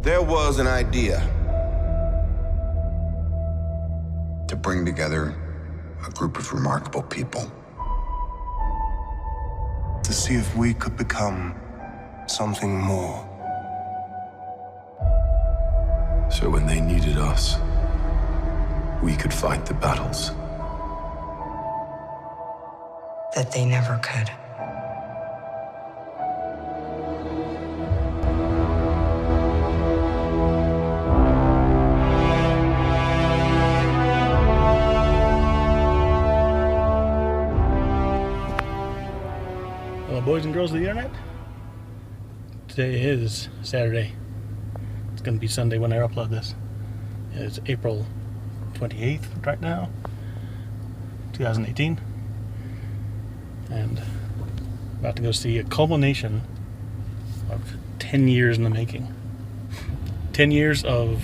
There was an idea to bring together a group of remarkable people. To see if we could become something more. So when they needed us, we could fight the battles that they never could. Hello, boys and girls of the internet. Today is Saturday. It's going to be Sunday when I upload this. It's April 28th right now, 2018. And about to go see a culmination of 10 years in the making. 10 years of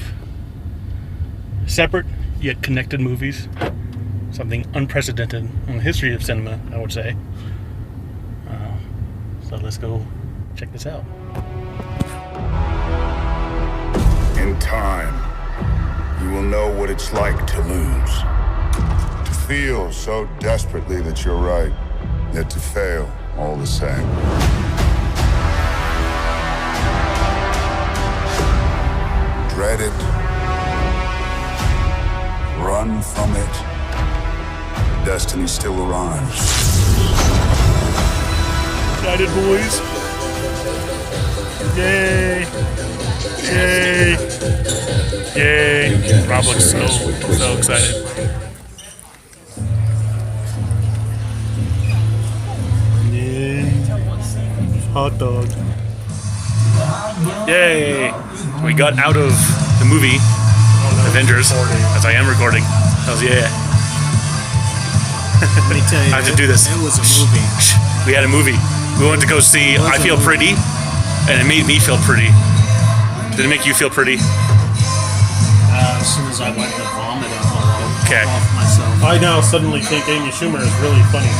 separate yet connected movies. Something unprecedented in the history of cinema, I would say. So let's go check this out. In time, you will know what it's like to lose. To feel so desperately that you're right, yet to fail all the same. Dread it. Run from it. Destiny still arrives. Excited, boys. Yay. Yay. Yay. Rob looks so excited. Yay. Hot dog. Yay. We got out of the movie Avengers, as I am recording. That was yeah. Let me tell you, I have to do this. It was a movie. We had a movie. We went to go see I Feel Pretty, and it made me feel pretty. Did it make you feel pretty? As soon as I wiped the vomit off myself. I now suddenly think Amy Schumer is really funny.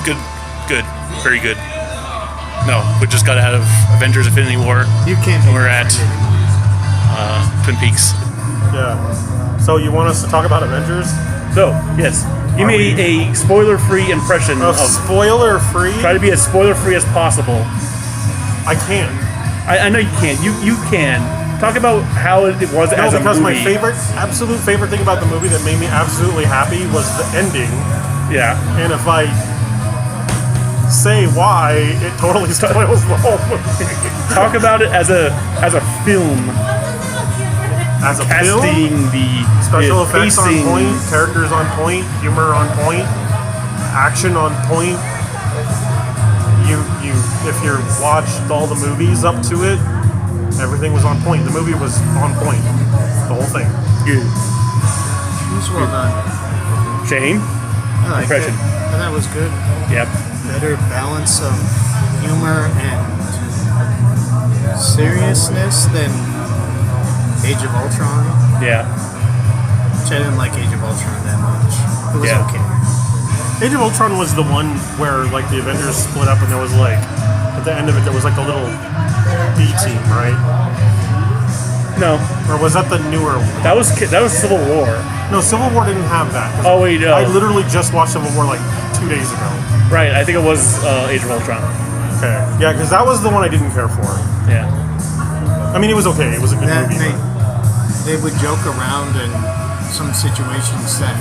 Good. Very good. No, we just got out of Avengers Infinity War. You can't. And we're at Twin Peaks. Yeah. So you want us to talk about Avengers? So, yes. Give me a spoiler-free impression of... Spoiler-free? Try to be as spoiler-free as possible. I can't. I know you can't. You can. Talk about how it was as a movie. No, because my absolute favorite thing about the movie that made me absolutely happy was the ending. Yeah. And if I say why, it totally spoils the whole movie. Talk about it as a film. As a casting, film, the special effects pacing. on point, characters on point, humor on point, action on point. If you watched all the movies up to it, everything was on point. The movie was on point, the whole thing. Good. It was well done. Shane? I liked it. I thought it was good. Yep. Better balance of humor and seriousness than Age of Ultron. Yeah. Which I didn't like Age of Ultron that much. It was okay. Age of Ultron was the one where like the Avengers split up and there was like at the end of it there was like a little B team, right? No. Or was that the newer one? That was Civil War. No, Civil War didn't have that. Oh wait, no. I literally just watched Civil War like 2 days ago. Right, I think it was Age of Ultron. Okay. Yeah, because that was the one I didn't care for. Yeah. I mean, it was okay. It was a good movie. They would joke around in some situations that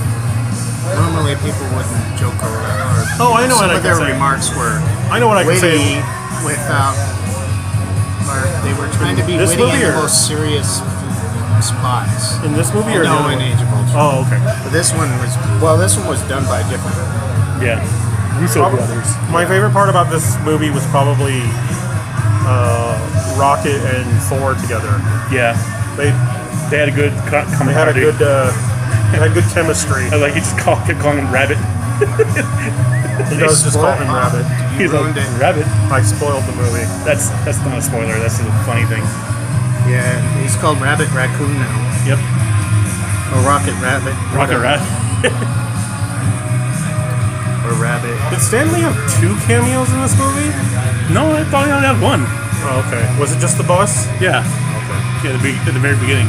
normally people wouldn't joke around. Oh, I know what I can say. Some of their remarks were I know what I can say. Without, or they were trying to be This witty movie in the or- most serious spots. In this movie or no, the in other one? Age of Ultron. Oh, okay. But this one was done by a different. Yeah. Russo brothers. My favorite part about this movie was probably Rocket and Thor together. Yeah. They had a good They had a good they had good chemistry. I like he just kept calling him Rabbit. He does just call him Rabbit. He's like Rabbit. I spoiled the movie. That's not a spoiler. That's a funny thing. Yeah, he's called Rabbit Raccoon now. Yep. Or Rocket Rabbit. Rocket Rabbit. Or Rabbit. Did Stan Lee have 2 cameos in this movie? No, I thought he only had 1. Oh, okay. Was it just the bus? Yeah. Okay. Yeah, at the very beginning.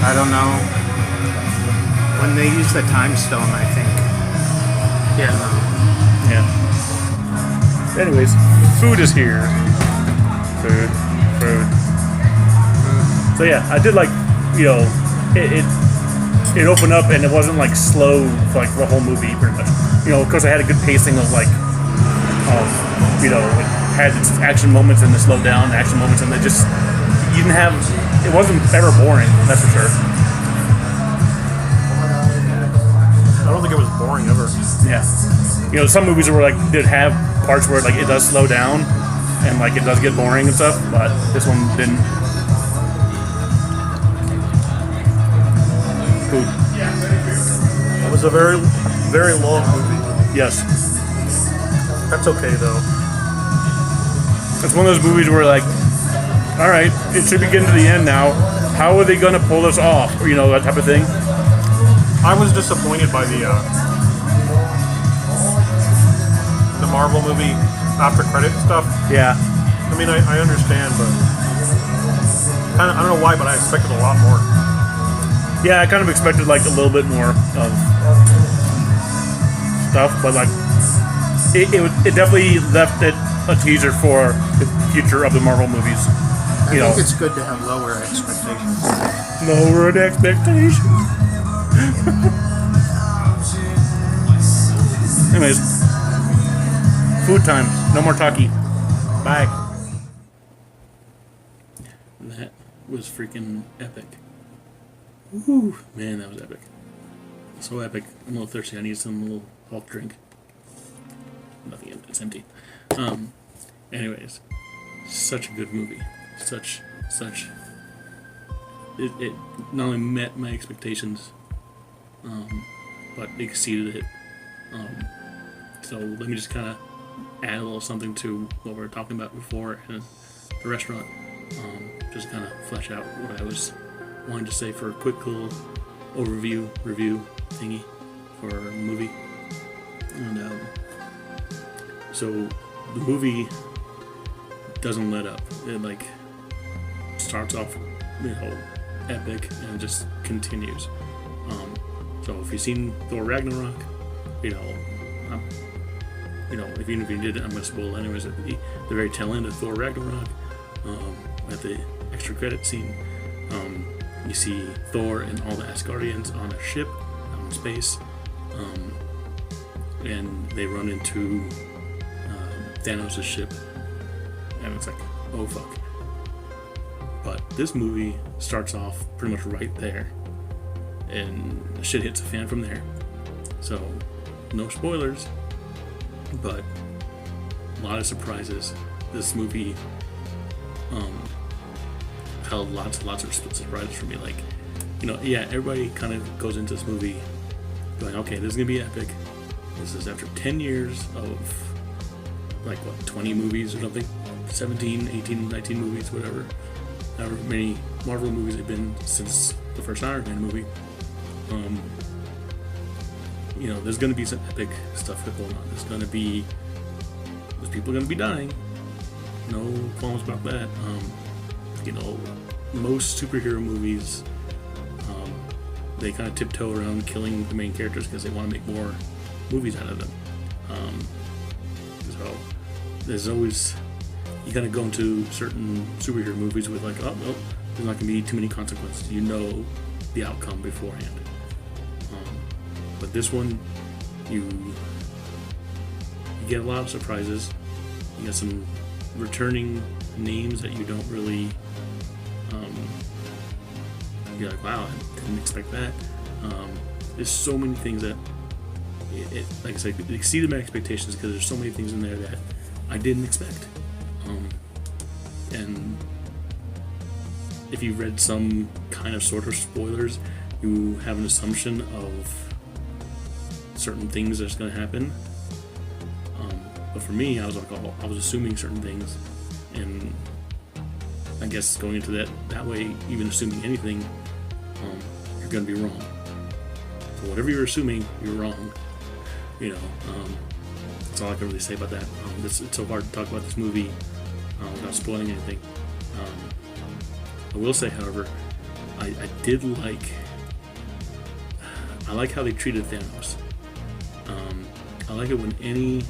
I don't know. When they use the time stone, I think. Yeah. Yeah. Anyways, food is here. Food. So yeah, I did like, it opened up and it wasn't like slow for like the whole movie pretty much. Because I had a good pacing of like, it had its action moments and the slow down action moments, and it wasn't ever boring, that's for sure. I don't think it was boring ever. Yeah. Some movies were like did have parts where like it does slow down and like it does get boring and stuff, but this one didn't. Food. It was a very, very long movie. Yes. That's okay though. It's one of those movies where like, all right, it should be getting to the end now. How are they gonna pull this off? Or, that type of thing. I was disappointed by the Marvel movie after credit stuff. Yeah. I mean, I understand, but I don't know why, but I expected a lot more. Yeah, I kind of expected like a little bit more of stuff, but like it definitely left it a teaser for the future of the Marvel movies. I think it's good to have lower expectations. Lowered expectations. Anyways, food time. No more talkie. Bye. That was freaking epic. Woo, man, that was epic. So epic. I'm a little thirsty. I need some little Hulk drink. Nothing. It's empty. Anyways, such a good movie. Such. It not only met my expectations, but exceeded it. So let me just kind of add a little something to what we were talking about before in the restaurant. Just kind of flesh out what I was wanting to say for a quick little review thingy for a movie. And so the movie doesn't let up. It like starts off, epic and just continues. So if you've seen Thor Ragnarok, if you did it, I'm gonna spoil it anyways. At the very tail end of Thor Ragnarok, at the extra credit scene, you see Thor and all the Asgardians on a ship out in space, and they run into Thanos' ship, and it's like, oh fuck. But this movie starts off pretty much right there, and shit hits a fan from there. So, no spoilers, but a lot of surprises. This movie held lots of surprises for me. Like, everybody kind of goes into this movie going, okay, this is gonna be epic. This is after 10 years of 20 movies or something, 17, 18, 19 movies, whatever, however many Marvel movies have been since the first Iron Man movie. There's gonna be some epic stuff going on. There's people gonna be dying. No qualms about that. Most superhero movies, they kind of tiptoe around killing the main characters because they want to make more movies out of them. So there's always, you gotta go into certain superhero movies with like, oh no, there's not gonna be too many consequences. The outcome beforehand. But this one, you get a lot of surprises. You get some returning names that you don't really. You're like, wow, I didn't expect that. There's so many things that, like I said, it exceeded my expectations because there's so many things in there that I didn't expect. And if you've read some kind of sort of spoilers, you have an assumption of certain things that's going to happen. But for me, I was assuming certain things, and I guess going into that way, even assuming anything, you're going to be wrong. So whatever you're assuming, you're wrong. That's all I can really say about that. It's so hard to talk about this movie without spoiling anything. I will say, however, I did like. I like how they treated Thanos. I like it when any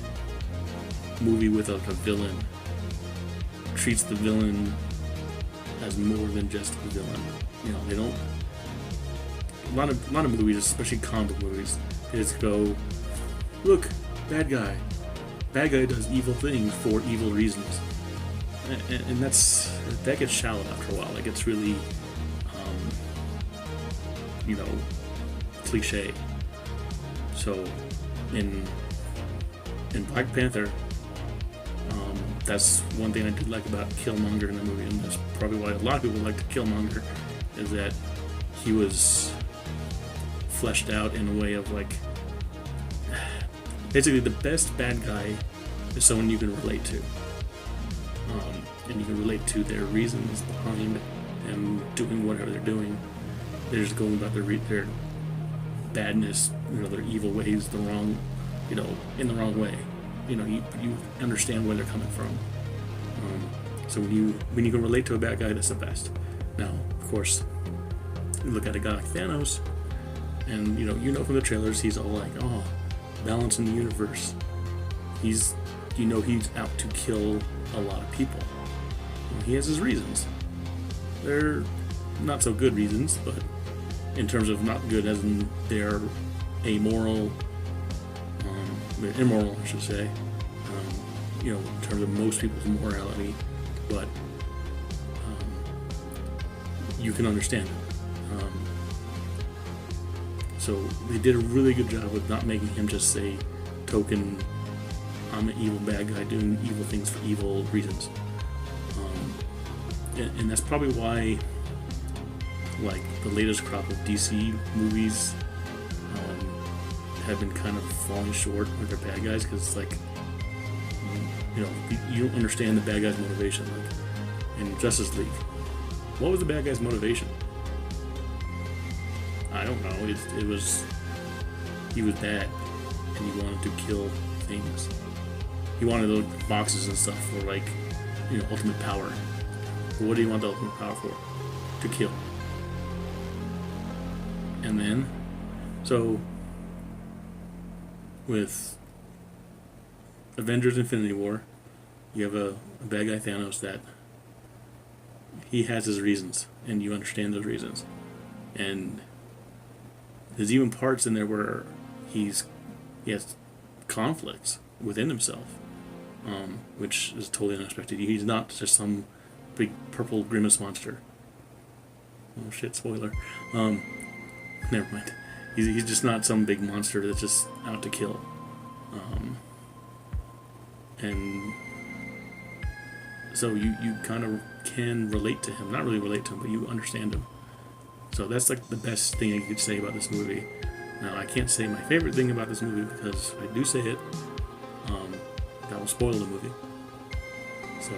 movie with a villain treats the villain as more than just a villain. You know, they don't. A lot of movies, especially comic book movies, they just go, look, bad guy. Bad guy does evil things for evil reasons, and that gets shallow after a while. It gets really, cliche. So, in Black Panther, that's one thing I did like about Killmonger in the movie, and that's probably why a lot of people like to Killmonger, is that he was fleshed out in a way of like, basically the best bad guy is someone you can relate to, and you can relate to their reasons behind them doing whatever they're doing. They're just going about their badness, their evil ways, in the wrong way. You understand where they're coming from. So when you can relate to a bad guy, that's the best. Now, of course, you look at a guy like Thanos, and from the trailers, he's all like, "Oh, balance in the universe." He's out to kill a lot of people. Well, he has his reasons. They're not so good reasons, but in terms of not good as in they're amoral, they're immoral, I should say, in terms of most people's morality, but you can understand it. So they did a really good job of not making him just say token, I'm an evil bad guy doing evil things for evil reasons. And that's probably why, like, the latest crop of DC movies have been kind of falling short with their bad guys, because it's like, you don't understand the bad guy's motivation. Like in Justice League, what was the bad guy's motivation? I don't know. It was he was bad, and he wanted to kill things. He wanted those boxes and stuff for, like, ultimate power. But what do you want the ultimate power for? To kill. And then, so with Avengers Infinity War, you have a bad guy Thanos that he has his reasons, and you understand those reasons. And there's even parts in there where he has conflicts within himself, which is totally unexpected. He's not just some big purple grimace monster. Oh shit, spoiler. Never mind. He's just not some big monster that's just out to kill. And so you kind of can relate to him. Not really relate to him, but you understand him. So that's like the best thing I could say about this movie. Now, I can't say my favorite thing about this movie, because if I do say it, that will spoil the movie. So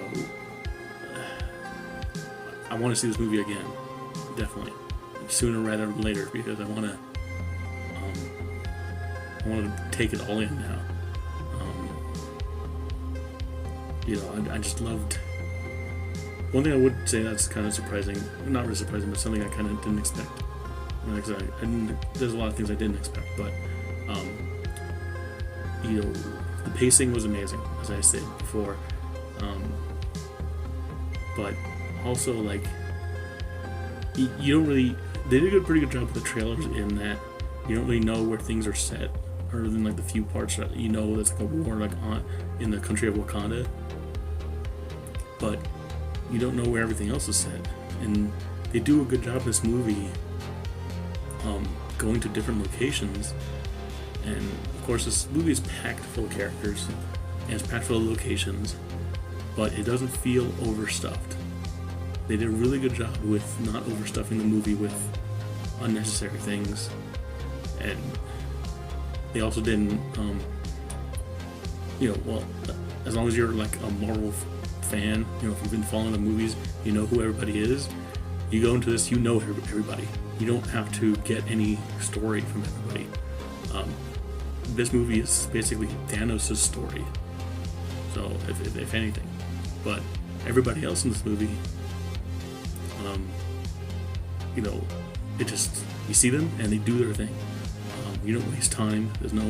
I want to see this movie again, definitely, sooner rather than later, because I want to take it all in now. I just loved. One thing I would say that's kind of surprising, not really surprising, but something I kind of didn't expect. Like I said, there's a lot of things I didn't expect, but the pacing was amazing, as I said before. But also, like, you don't really. They did a pretty good job with the trailers in that you don't really know where things are set, other than like the few parts that that's like a war, like in the country of Wakanda. But you don't know where everything else is set, and they do a good job in this movie going to different locations. And of course, this movie is packed full of characters and it's packed full of locations, but it doesn't feel overstuffed. They did a really good job with not overstuffing the movie with unnecessary things, and they also didn't as long as you're like a Marvel fan, if you've been following the movies, you know who everybody is. You go into this, everybody. You don't have to get any story from everybody. This movie is basically Thanos' story. So, if anything, but everybody else in this movie, it just, you see them and they do their thing. You don't waste time. There's no,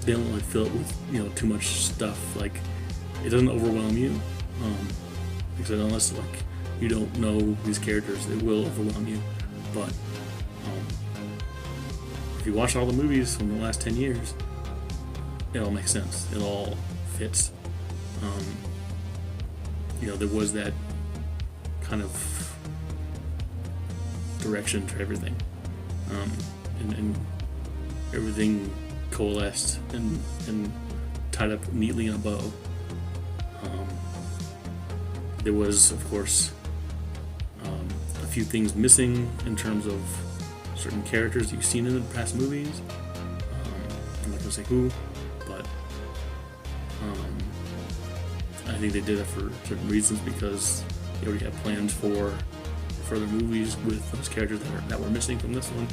they don't like fill it with, too much stuff. Like, it doesn't overwhelm you. Because unless, like, you don't know these characters, it will overwhelm you. But, if you watch all the movies from the last 10 years, it all makes sense. It all fits. There was that kind of direction to everything, and everything coalesced and tied up neatly in a bow. There was, of course, a few things missing in terms of certain characters that you've seen in the past movies. I'm not going to say who, but I think they did it for certain reasons, because they already had plans for further movies with those characters that were missing from this one.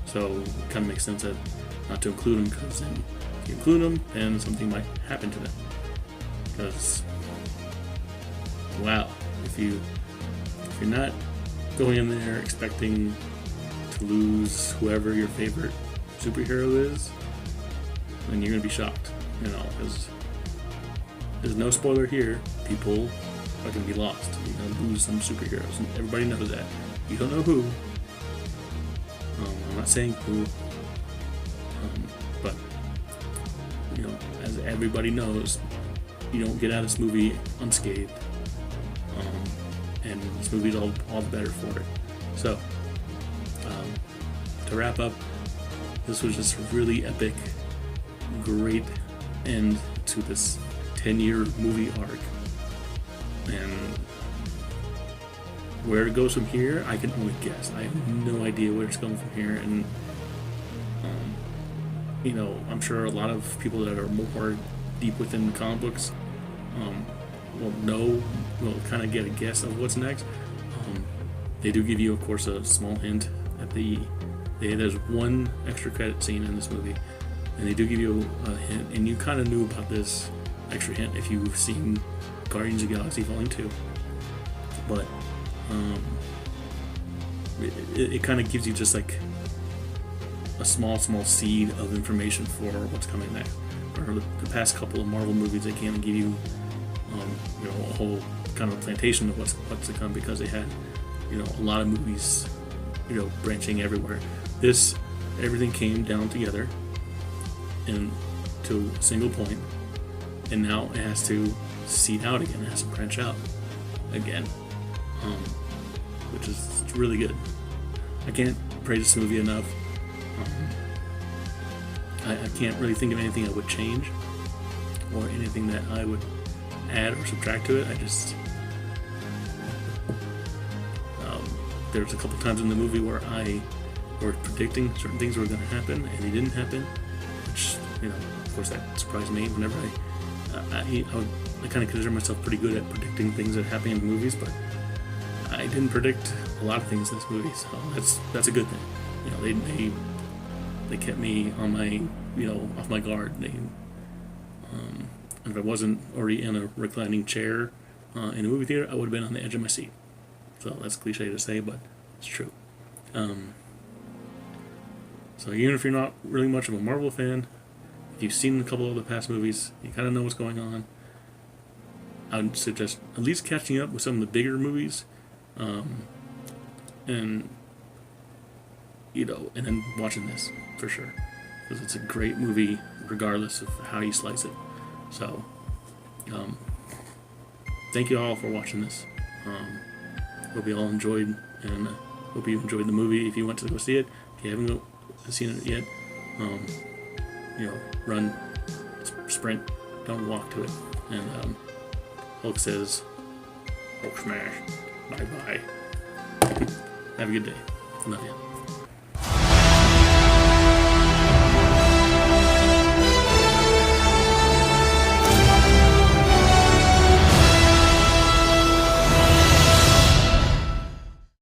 So it kind of makes sense not to include them, because then if you include them, then something might happen to them. Because, wow, if you're not going in there expecting to lose whoever your favorite superhero is, then you're gonna be shocked, because there's no spoiler here. People are gonna be lost. You're gonna lose some superheroes, and everybody knows that. You don't know who. I'm not saying who, but as everybody knows, you don't get out of this movie unscathed, and this movie's all the better for it. So, to wrap up, this was just a really epic, great end to this 10-year movie arc. And where it goes from here, I can only guess. I have no idea where it's going from here. And, I'm sure a lot of people that are more deep within the comic books will kind of get a guess of what's next. They do give you, of course, a small hint at there's one extra credit scene in this movie, and they do give you a hint, and you kind of knew about this extra hint if you've seen Guardians of the Galaxy Volume 2. But it kind of gives you just like a small seed of information for what's coming next. Or the past couple of Marvel movies, they can't give you a whole kind of plantation of what's to come, because they had a lot of movies branching everywhere. Everything came down together and to a single point, and now it has to seed out again. It has to branch out again, which is really good. I can't praise this movie enough. I can't really think of anything I would change or anything that I would add or subtract to it. There's a couple times in the movie where I were predicting certain things were going to happen and they didn't happen, which, of course, that surprised me. Whenever I kind of consider myself pretty good at predicting things that happen in movies, but I didn't predict a lot of things in this movie, so that's a good thing. They kept me on my off my guard. And if I wasn't already in a reclining chair in a movie theater, I would have been on the edge of my seat. So that's cliche to say, but it's true. So even if you're not really much of a Marvel fan, if you've seen a couple of the past movies, you kind of know what's going on. I would suggest at least catching up with some of the bigger movies, and and then watching this for sure, because it's a great movie regardless of how you slice it. So, thank you all for watching this. Hope you all enjoyed, and hope you enjoyed the movie. If you went to go see it, if you haven't seen it yet, run, sprint, don't walk to it. And Hulk says, Hulk smash, bye bye. Have a good day. Love you.